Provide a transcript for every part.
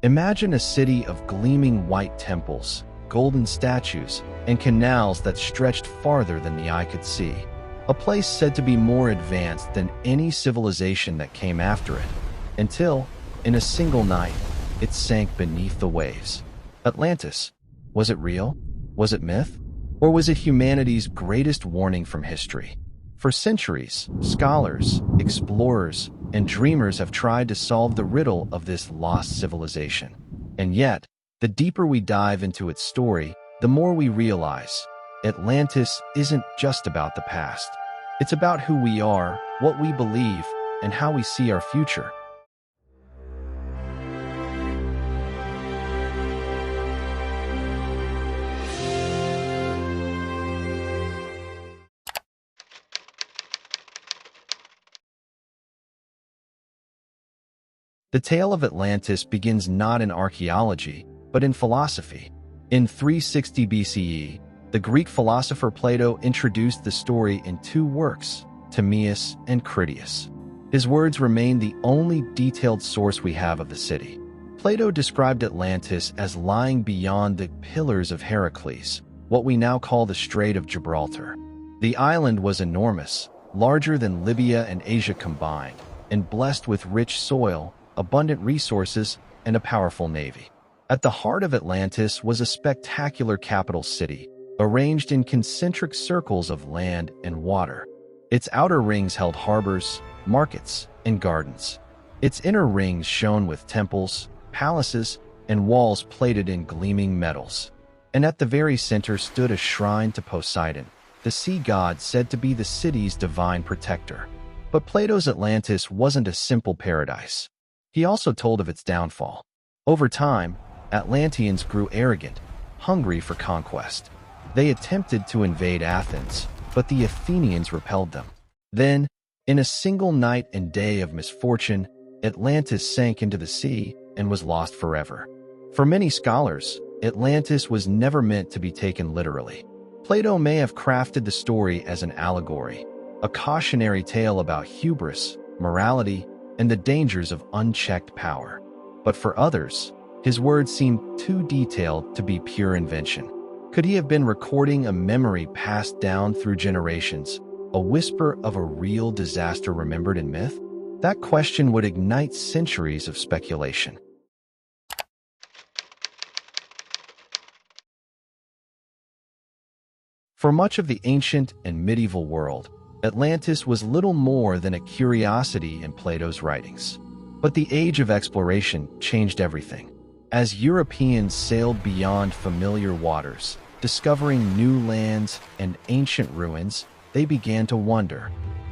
Imagine a city of gleaming white temples, golden statues, and canals that stretched farther than the eye could see. A place said to be more advanced than any civilization that came after it, until, in a single night, it sank beneath the waves. Atlantis. Was it real? Was it myth? Or was it humanity's greatest warning from history? For centuries, scholars, explorers, and dreamers have tried to solve the riddle of this lost civilization. And yet, the deeper we dive into its story, the more we realize Atlantis isn't just about the past. It's about who we are, what we believe, and how we see our future. The tale of Atlantis begins not in archaeology, but in philosophy. In 360 BCE, the Greek philosopher Plato introduced the story in two works, Timaeus and Critias. His words remain the only detailed source we have of the city. Plato described Atlantis as lying beyond the Pillars of Heracles, what we now call the Strait of Gibraltar. The island was enormous, larger than Libya and Asia combined, and blessed with rich soil, abundant resources, and a powerful navy. At the heart of Atlantis was a spectacular capital city, arranged in concentric circles of land and water. Its outer rings held harbors, markets, and gardens. Its inner rings shone with temples, palaces, and walls plated in gleaming metals. And at the very center stood a shrine to Poseidon, the sea god said to be the city's divine protector. But Plato's Atlantis wasn't a simple paradise. He also told of its downfall. Over time, Atlanteans grew arrogant, hungry for conquest. They attempted to invade Athens, but the Athenians repelled them. Then, in a single night and day of misfortune, Atlantis sank into the sea and was lost forever. For many scholars, Atlantis was never meant to be taken literally. Plato may have crafted the story as an allegory, a cautionary tale about hubris, morality, and the dangers of unchecked power. But for others, his words seem too detailed to be pure invention. Could he have been recording a memory passed down through generations, a whisper of a real disaster remembered in myth? That question would ignite centuries of speculation. For much of the ancient and medieval world, Atlantis was little more than a curiosity in Plato's writings. But the age of exploration changed everything. As Europeans sailed beyond familiar waters, discovering new lands and ancient ruins, they began to wonder,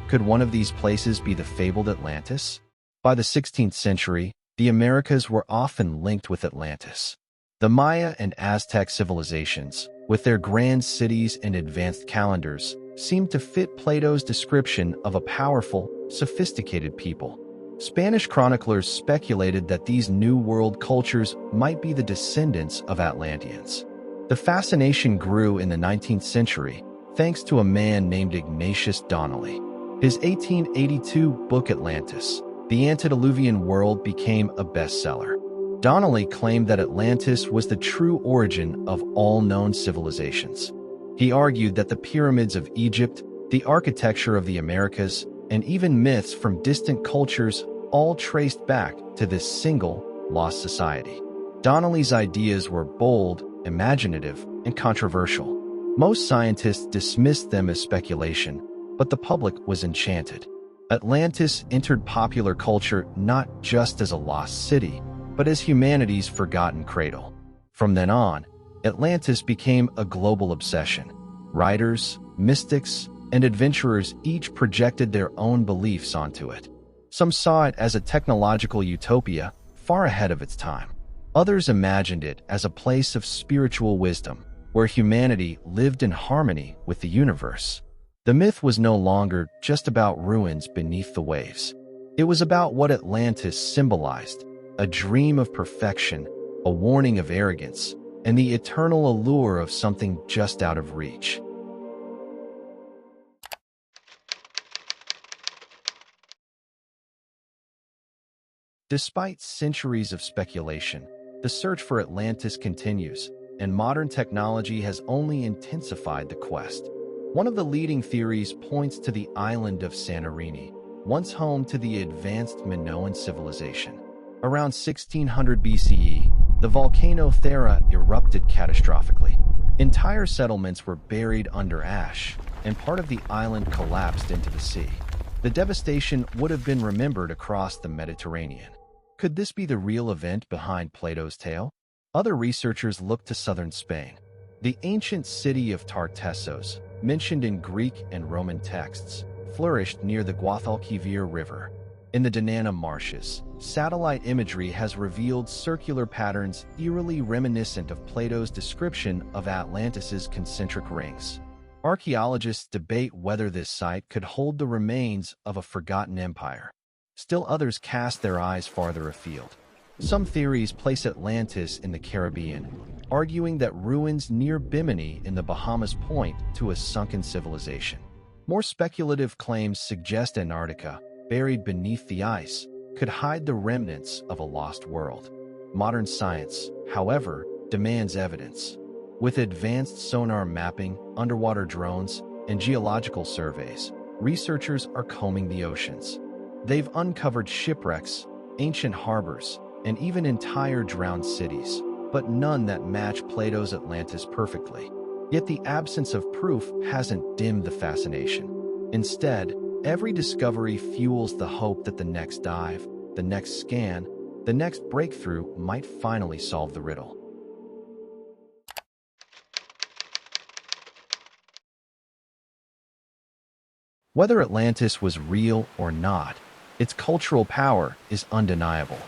could one of these places be the fabled Atlantis? By the 16th century, the Americas were often linked with Atlantis. The Maya and Aztec civilizations, with their grand cities and advanced calendars, seemed to fit Plato's description of a powerful, sophisticated people. Spanish chroniclers speculated that these New World cultures might be the descendants of Atlanteans. The fascination grew in the 19th century, thanks to a man named Ignatius Donnelly. His 1882 book Atlantis, The Antediluvian World, became a bestseller. Donnelly claimed that Atlantis was the true origin of all known civilizations. He argued that the pyramids of Egypt, the architecture of the Americas, and even myths from distant cultures all traced back to this single, lost society. Donnelly's ideas were bold, imaginative, and controversial. Most scientists dismissed them as speculation, but the public was enchanted. Atlantis entered popular culture not just as a lost city, but as humanity's forgotten cradle. From then on, Atlantis became a global obsession. Writers, mystics, and adventurers each projected their own beliefs onto it. Some saw it as a technological utopia far ahead of its time. Others imagined it as a place of spiritual wisdom, where humanity lived in harmony with the universe. The myth was no longer just about ruins beneath the waves. It was about what Atlantis symbolized, a dream of perfection, a warning of arrogance, and the eternal allure of something just out of reach. Despite centuries of speculation, The search for Atlantis continues, and modern technology has only intensified the quest. One of the leading theories points to the island of Santorini, once home to the advanced Minoan civilization. Around 1600 BCE, the volcano Thera erupted catastrophically. Entire settlements were buried under ash, and part of the island collapsed into the sea. The devastation would have been remembered across the Mediterranean. Could this be the real event behind Plato's tale? Other researchers look to southern Spain. The ancient city of Tartessos, mentioned in Greek and Roman texts, flourished near the Guadalquivir River. In the Dinan marshes, satellite imagery has revealed circular patterns eerily reminiscent of Plato's description of Atlantis's concentric rings. Archaeologists debate whether this site could hold the remains of a forgotten empire. Still others cast their eyes farther afield. Some theories place Atlantis in the Caribbean, arguing that ruins near Bimini in the Bahamas point to a sunken civilization. More speculative claims suggest Antarctica, buried beneath the ice, could hide the remnants of a lost world. Modern science, however, demands evidence. With advanced sonar mapping, underwater drones, and geological surveys, researchers are combing the oceans. They've uncovered shipwrecks, ancient harbors, and even entire drowned cities, but none that match Plato's Atlantis perfectly. Yet the absence of proof hasn't dimmed the fascination. Instead, every discovery fuels the hope that the next dive, the next scan, the next breakthrough might finally solve the riddle. Whether Atlantis was real or not, its cultural power is undeniable.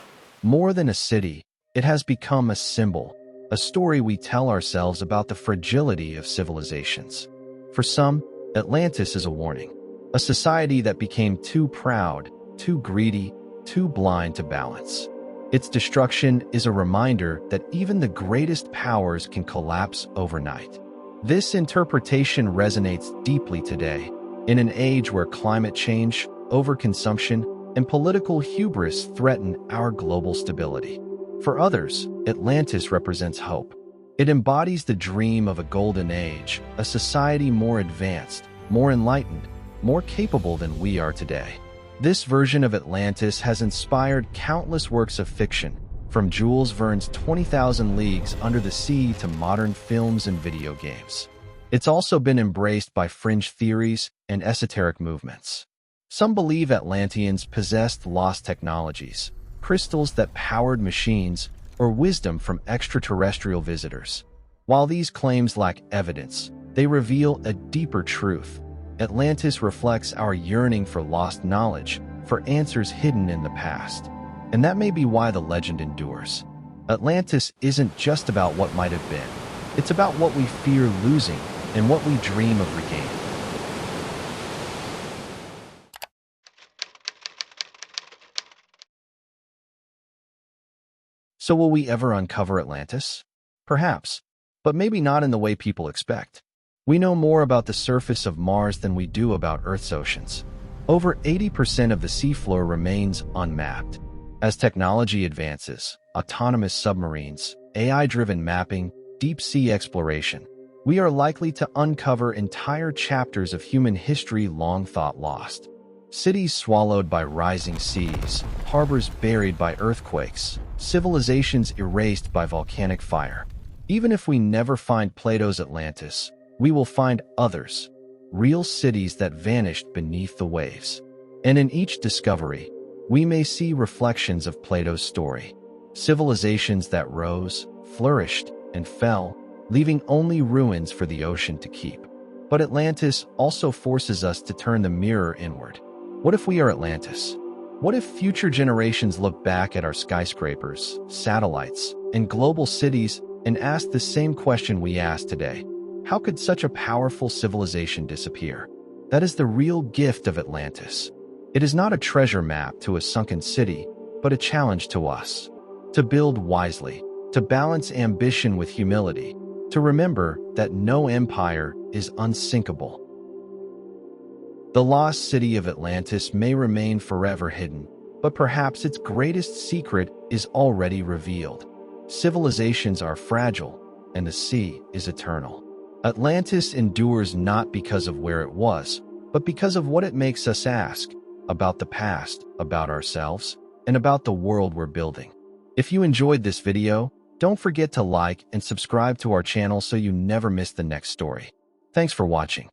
More than a city, it has become a symbol, a story we tell ourselves about the fragility of civilizations. For some, Atlantis is a warning, a society that became too proud, too greedy, too blind to balance. Its destruction is a reminder that even the greatest powers can collapse overnight. This interpretation resonates deeply today, in an age where climate change, overconsumption, and political hubris threaten our global stability. For others, Atlantis represents hope. It embodies the dream of a golden age, a society more advanced, more enlightened, more capable than we are today. This version of Atlantis has inspired countless works of fiction, from Jules Verne's 20,000 Leagues Under the Sea to modern films and video games. It's also been embraced by fringe theories and esoteric movements. Some believe Atlanteans possessed lost technologies, crystals that powered machines, or wisdom from extraterrestrial visitors. While these claims lack evidence, they reveal a deeper truth. Atlantis reflects our yearning for lost knowledge, for answers hidden in the past. And that may be why the legend endures. Atlantis isn't just about what might have been. It's about what we fear losing and what we dream of regaining. So will we ever uncover Atlantis? Perhaps, but maybe not in the way people expect. We know more about the surface of Mars than we do about Earth's oceans. Over 80% of the seafloor remains unmapped. As technology advances, autonomous submarines, AI-driven mapping, deep-sea exploration, we are likely to uncover entire chapters of human history long thought lost. Cities swallowed by rising seas, harbors buried by earthquakes, civilizations erased by volcanic fire. Even if we never find Plato's Atlantis, we will find others, real cities that vanished beneath the waves. And in each discovery, we may see reflections of Plato's story. Civilizations that rose, flourished, and fell, leaving only ruins for the ocean to keep. But Atlantis also forces us to turn the mirror inward. What if we are Atlantis? What if future generations look back at our skyscrapers, satellites, and global cities and ask the same question we ask today? How could such a powerful civilization disappear? That is the real gift of Atlantis. It is not a treasure map to a sunken city, but a challenge to us. To build wisely, to balance ambition with humility, to remember that no empire is unsinkable. The lost city of Atlantis may remain forever hidden, but perhaps its greatest secret is already revealed. civilizations are fragile, and the sea is eternal. Atlantis endures not because of where it was, but because of what it makes us ask about the past, about ourselves, and about the world we're building. If you enjoyed this video, don't forget to like and subscribe to our channel so you never miss the next story. Thanks for watching.